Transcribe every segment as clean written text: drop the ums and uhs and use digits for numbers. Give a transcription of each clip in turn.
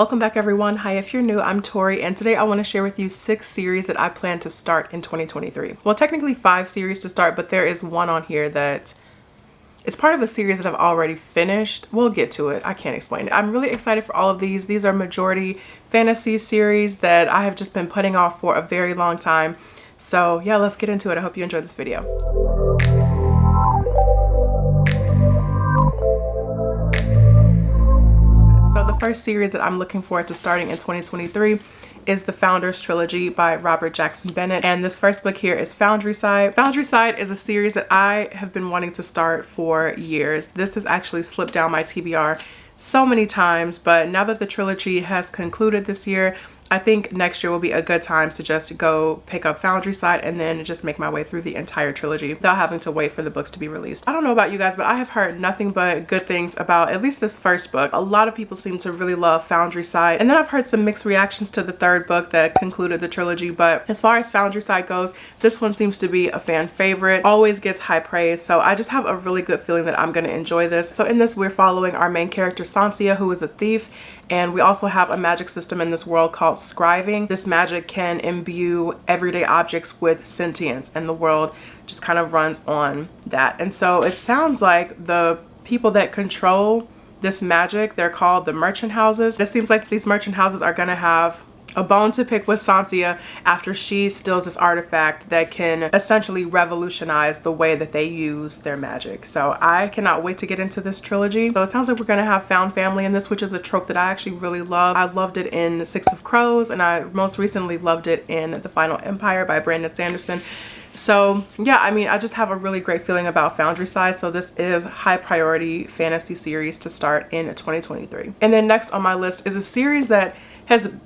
Welcome back everyone. Hi, if you're new, I'm Tori, and today I want to share with you 6 series that I plan to start in 2023. Well, technically 5 series to start, but there is one on here that it's part of a series that I've already finished. We'll get to it. I can't explain it. I'm really excited for all of these. These are majority fantasy series that I have just been putting off for a very long time. So yeah, let's get into it. I hope you enjoyed this video. So the first series that I'm looking forward to starting in 2023 is the Founders Trilogy by Robert Jackson Bennett. And this first book here is Foundry Side. Foundry Side is a series that I have been wanting to start for years. This has actually slipped down my TBR so many times, but now that the trilogy has concluded this year, I think next year will be a good time to just go pick up Foundry Side and then just make my way through the entire trilogy without having to wait for the books to be released. I don't know about you guys, but I have heard nothing but good things about at least this first book. A lot of people seem to really love Foundry Side, and then I've heard some mixed reactions to the third book that concluded the trilogy, but as far as Foundry Side goes, this one seems to be a fan favorite, always gets high praise, so I just have a really good feeling that I'm going to enjoy this. So in this, we're following our main character Sansia, who is a thief, and we also have a magic system in this world called Scribd. This magic can imbue everyday objects with sentience, and the world just kind of runs on that. And so it sounds like the people that control this magic, they're called the merchant houses. It seems like these merchant houses are gonna have a bone to pick with Sansia after she steals this artifact that can essentially revolutionize the way that they use their magic. So I cannot wait to get into this trilogy. So it sounds like we're gonna have found family in this, which is a trope that I actually really love. I loved it in Six of Crows, and I most recently loved it in The Final Empire by Brandon Sanderson. So yeah, I mean, I just have a really great feeling about Foundry Side. So this is high priority fantasy series to start in 2023. And then next on my list is a series that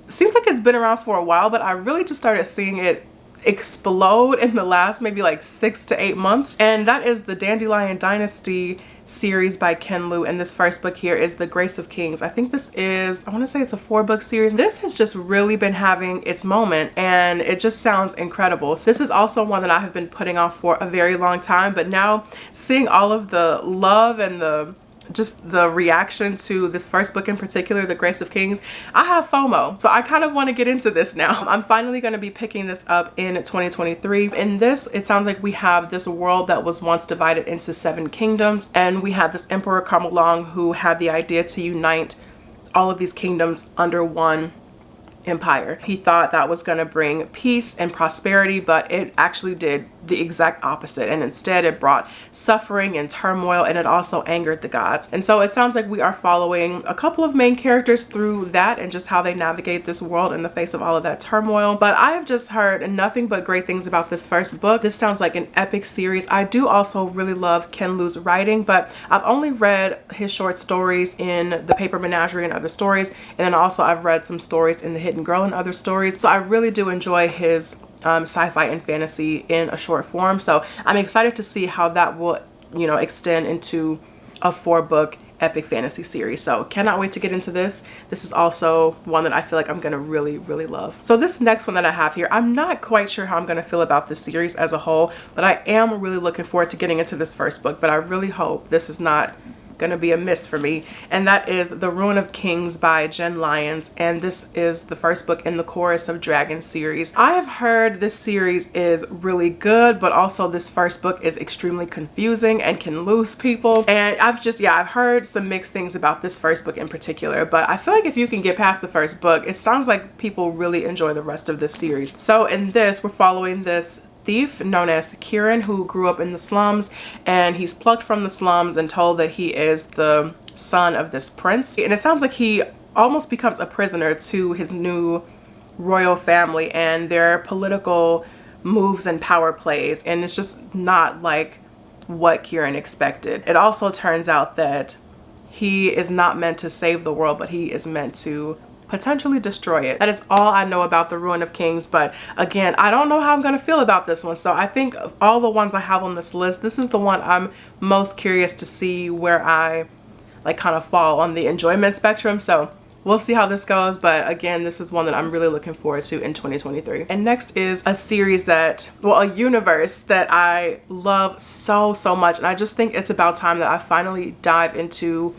seems like it's been around for a while, but I really just started seeing it explode in the last maybe like 6 to 8 months. And that is the Dandelion Dynasty series by Ken Liu, and this first book here is The Grace of Kings. I think this is, I want to say it's a 4-book series. This has just really been having its moment, and it just sounds incredible. This is also one that I have been putting off for a very long time, but now seeing all of the love and just the reaction to this first book in particular, The Grace of Kings, I have FOMO. So I kind of want to get into this now. I'm finally going to be picking this up in 2023. In this, it sounds like we have this world that was once divided into 7 kingdoms, and we have this Emperor come along who had the idea to unite all of these kingdoms under one empire. He thought that was going to bring peace and prosperity, but it actually did the exact opposite, and instead it brought suffering and turmoil, and it also angered the gods. And so it sounds like we are following a couple of main characters through that and just how they navigate this world in the face of all of that turmoil. But I have just heard nothing but great things about this first book. This sounds like an epic series. I do also really love Ken Liu's writing, but I've only read his short stories in The Paper Menagerie and Other Stories, and then also I've read some stories in The Hidden Girl and Other Stories. So I really do enjoy his sci-fi and fantasy in a short form. So I'm excited to see how that will, you know, extend into a 4-book epic fantasy series. So cannot wait to get into this. This is also one that I feel like I'm gonna really love. So this next one that I have here, I'm not quite sure how I'm gonna feel about this series as a whole, but I am really looking forward to getting into this first book. But I really hope this is not gonna be a miss for me, and that is The Ruin of Kings by Jen Lyons, and this is the first book in the Chorus of Dragons series. I have heard this series is really good, but also this first book is extremely confusing and can lose people, and I've heard some mixed things about this first book in particular, but I feel like if you can get past the first book, it sounds like people really enjoy the rest of this series. So in this, we're following this thief known as Kieran, who grew up in the slums, and he's plucked from the slums and told that he is the son of this prince. And it sounds like he almost becomes a prisoner to his new royal family and their political moves and power plays, and it's just not like what Kieran expected. It also turns out that he is not meant to save the world, but he is meant to potentially destroy it. That is all I know about The Ruin of Kings, but again, I don't know how I'm gonna feel about this one. So I think of all the ones I have on this list, this is the one I'm most curious to see where I like kind of fall on the enjoyment spectrum. So we'll see how this goes, but again, this is one that I'm really looking forward to in 2023. And next is a series that, well, a universe that I love so much, and I just think it's about time that I finally dive into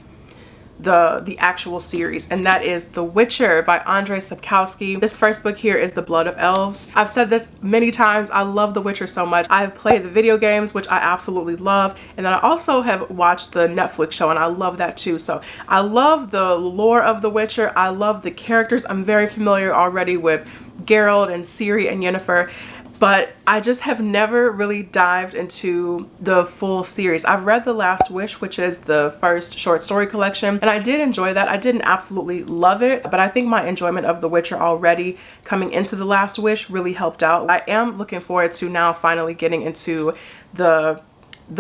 the actual series, and that is The Witcher by Andrzej Sapkowski. This first book here is The Blood of Elves. I've said this many times, I love The Witcher so much. I've played the video games, which I absolutely love, and then I also have watched the Netflix show, and I love that too. So I love the lore of The Witcher. I love the characters. I'm very familiar already with Geralt and Ciri and Yennefer, but I just have never really dived into the full series. I've read The Last Wish, which is the first short story collection, and I did enjoy that. I didn't absolutely love it, but I think my enjoyment of The Witcher already coming into The Last Wish really helped out. I am looking forward to now finally getting into the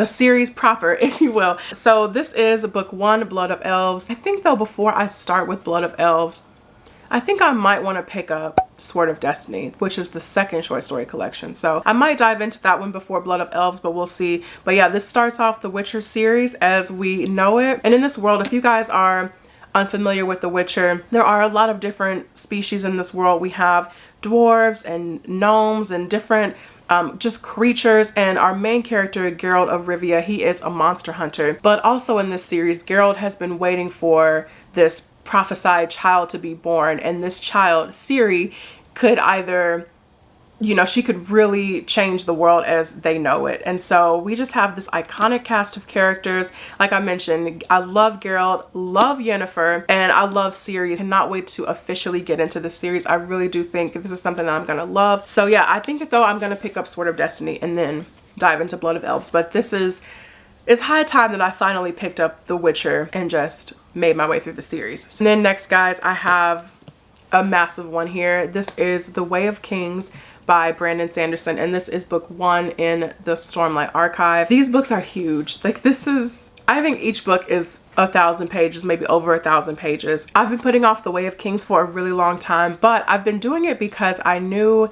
series proper, if you will. So this is book 1, Blood of Elves. I think though, before I start with Blood of Elves, I think I might want to pick up Sword of Destiny, which is the second short story collection. So I might dive into that one before Blood of Elves, but we'll see. But yeah, this starts off the Witcher series as we know it. And in this world, if you guys are unfamiliar with The Witcher, there are a lot of different species in this world. We have dwarves and gnomes and different just creatures, and our main character, Geralt of Rivia, he is a monster hunter. But also in this series, Geralt has been waiting for this prophesied child to be born, and this child, Ciri, could either, you know, she could really change the world as they know it. And so we just have this iconic cast of characters. Like I mentioned, I love Geralt, love Yennefer, and I love Ciri. Cannot wait to officially get into the series. I really do think this is something that I'm gonna love. So yeah, I think though I'm gonna pick up Sword of Destiny and then dive into Blood of Elves. But it's high time that I finally picked up The Witcher and just made my way through the series. And then next, guys, I have a massive one here. This is The Way of Kings by Brandon Sanderson, and this is book 1 in the Stormlight Archive. These books are huge. Like, this is, I think each book is 1,000 pages, maybe over 1,000 pages. I've been putting off The Way of Kings for a really long time, but I've been doing it because I knew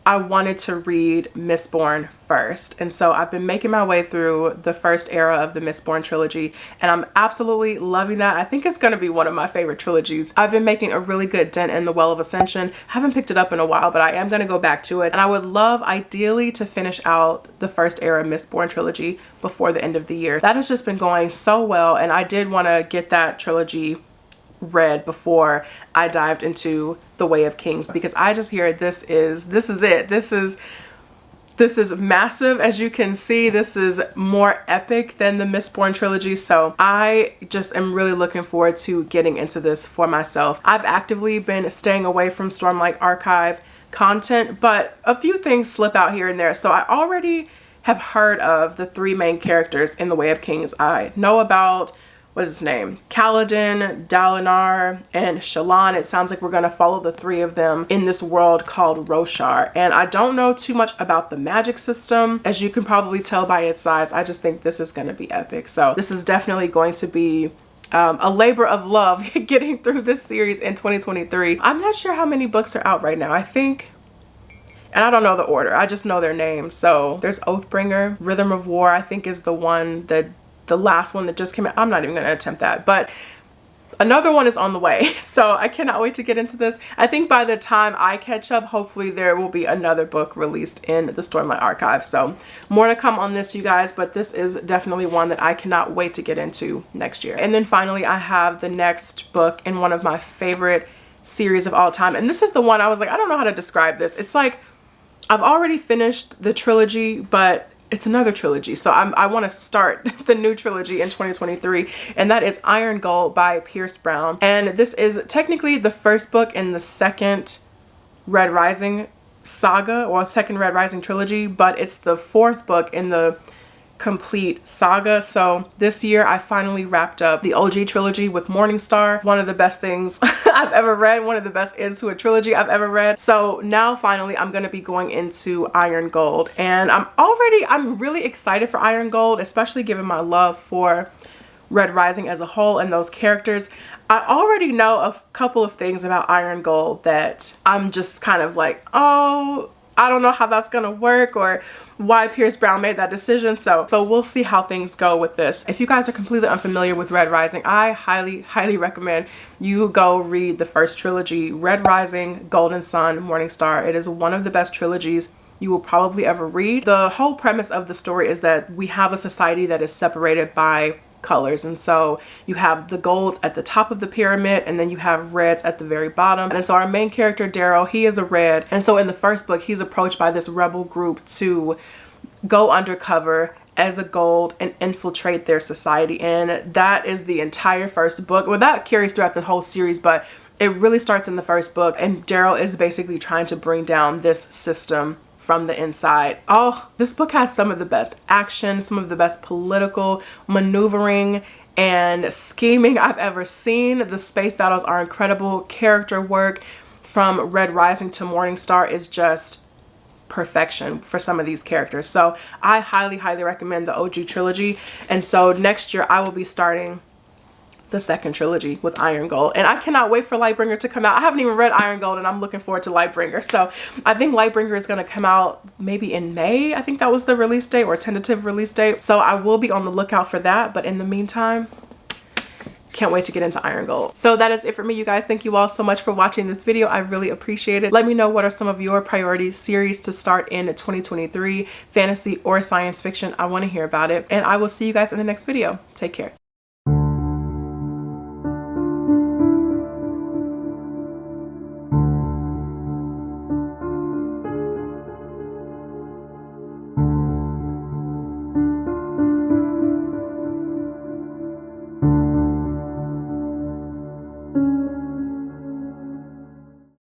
I wanted to read Mistborn first. And so I've been making my way through the first era of the Mistborn trilogy, and I'm absolutely loving that. I think it's going to be one of my favorite trilogies. I've been making a really good dent in the Well of Ascension. Haven't picked it up in a while, but I am going to go back to it. And I would love, ideally, to finish out the first era Mistborn trilogy before the end of the year. That has just been going so well, and I did want to get that trilogy read before I dived into The Way of Kings, because I just hear this is it. This is massive. As you can see, this is more epic than the Mistborn trilogy. So I just am really looking forward to getting into this for myself. I've actively been staying away from Stormlight Archive content, but a few things slip out here and there. So I already have heard of the 3 main characters in The Way of Kings. I know about, what is his name? Kaladin, Dalinar, and Shallan. It sounds like we're going to follow the 3 of them in this world called Roshar. And I don't know too much about the magic system. As you can probably tell by its size, I just think this is going to be epic. So this is definitely going to be a labor of love getting through this series in 2023. I'm not sure how many books are out right now. I think, and I don't know the order, I just know their names. So there's Oathbringer, Rhythm of War, I think is the one that the last one that just came out. I'm not even going to attempt that, but another one is on the way. So I cannot wait to get into this. I think by the time I catch up, hopefully there will be another book released in the Stormlight Archive. So more to come on this, you guys, but this is definitely one that I cannot wait to get into next year. And then finally, I have the next book in one of my favorite series of all time. And this is the one I was like, I don't know how to describe this. It's like, I've already finished the trilogy, but it's another trilogy. So I want to start the new trilogy in 2023, and that is Iron Gold by Pierce Brown. And this is technically the first book in the second Red Rising saga, or second Red Rising trilogy, but it's the 4th book in the complete saga. So this year I finally wrapped up the OG trilogy with Morningstar. One of the best things I've ever read, one of the best ends to a trilogy I've ever read. So now finally I'm going to be going into Iron Gold, and I'm really excited for Iron Gold, especially given my love for Red Rising as a whole and those characters. I already know a couple of things about Iron Gold that I'm just kind of like, oh, I don't know how that's gonna work or why Pierce Brown made that decision. So we'll see how things go with this. If you guys are completely unfamiliar with Red Rising, I highly recommend you go read the first trilogy, Red Rising, Golden Sun, Morningstar. It is one of the best trilogies you will probably ever read. The whole premise of the story is that we have a society that is separated by colors. And so you have the golds at the top of the pyramid, and then you have reds at the very bottom. And so our main character, Daryl, he is a red. And so in the first book, he's approached by this rebel group to go undercover as a gold and infiltrate their society. And that is the entire first book. Well, that carries throughout the whole series, but it really starts in the first book. And Daryl is basically trying to bring down this system from the inside. Oh, this book has some of the best action, some of the best political maneuvering and scheming I've ever seen. The space battles are incredible. Character work from Red Rising to Morningstar is just perfection for some of these characters. So I highly recommend the OG trilogy. And so next year I will be starting the second trilogy with Iron Gold, and I cannot wait for Lightbringer to come out. I haven't even read Iron Gold, and I'm looking forward to Lightbringer. So I think Lightbringer is going to come out maybe in May. I think that was the release date, or tentative release date. So I will be on the lookout for that. But in the meantime, can't wait to get into Iron Gold. So that is it for me, you guys. Thank you all so much for watching this video. I really appreciate it. Let me know what are some of your priority series to start in 2023, fantasy or science fiction. I want to hear about it. And I will see you guys in the next video. Take care.